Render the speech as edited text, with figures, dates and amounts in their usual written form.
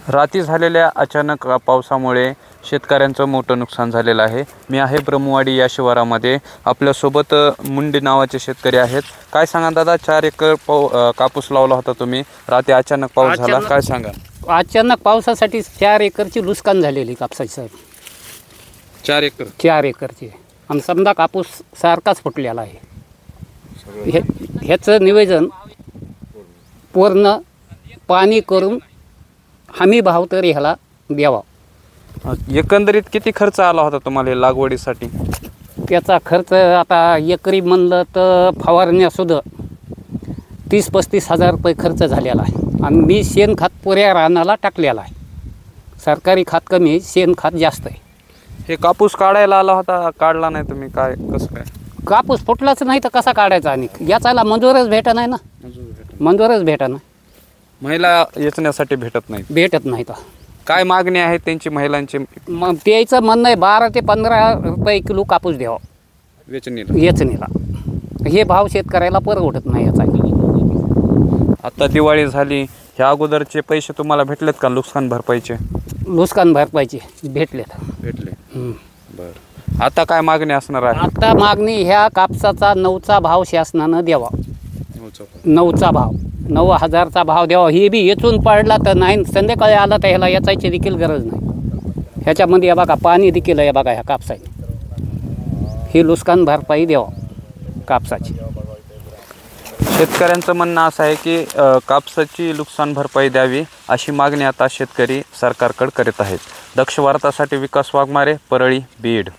रात्री झालेल्या अचानक पावसामुळे शेतकऱ्यांचं मोठं नुकसान झालेलं आहे। मी आहे ब्रह्मवाडी या शिवारामध्ये, आपल्यासोबत मुंडे नावाचे शेतकरी आहेत। काय सांगा दादा, 4 एकर कापूस लावला होता तुम्ही, रात्री अचानक पाऊस झाला, काय सांगा? अचानक पावसासाठी 4 एकरची नुकसान झालेली कापसाची साहेब। 4 एकरची आणि समजा कापूस सारखाच फुटलेला आहे। ह्याचं नियोजन पूर्ण पाणी करून हमी भाव तर ह्याला द्यावा। एकंदरीत किती खर्च आला होता तुम्हाला लागवडीसाठी? त्याचा खर्च आता एकरी म्हणलं तर फवारण्यासुद्धा 30-35 हजार रुपये खर्च झालेला आहे। आणि मी शेणखत पुऱ्या रानाला टाकलेला आहे। सरकारी खात कमी आहे, शेणखत जास्त आहे। हे कापूस काढायला आला होता, काढला नाही तुम्ही, काय कसं काय? कापूस फुटलाच नाही तर कसा काढायचा? आणि याचाला मंजूरच भेटत नाही ना, मंजूरच भेटत नाही। महिला येचण्यासाठी भेटत नाही तर काय मागणी आहे त्यांची महिलांची? मग त्याचं म्हणणं आहे 12 ते 15 रुपये किलो कापूस द्यावा वेचणीला। हे भाव शेतकऱ्याला परवडत नाही याचा। आता दिवाळी झाली, ह्या अगोदरचे पैसे तुम्हाला भेटलेत का नुकसान भरपाईचे? नुकसान भरपाईचे भेटले। बरं, आता काय मागणी असणार आहे? आता मागणी ह्या कापसाचा 9चा भाव शासनानं द्यावा। 9चा भाव, 9,000चा भाव द्यावा। हे बी येचून पडला तर नाही, संध्याकाळी आला तर ह्याला याचायची देखील गरज नाही। ह्याच्यामध्ये बघा पाणी देखील आहे बघा ह्या कापसाने। ही नुकसान भरपाई द्यावा कापसाची। शेतकऱ्यांचं म्हणणं असं आहे की कापसाची नुकसान भरपाई द्यावी अशी मागणी आता शेतकरी सरकारकडे करीत आहेत। दक्ष वार्तासाठी विकास वाघमारे, परळी, बीड।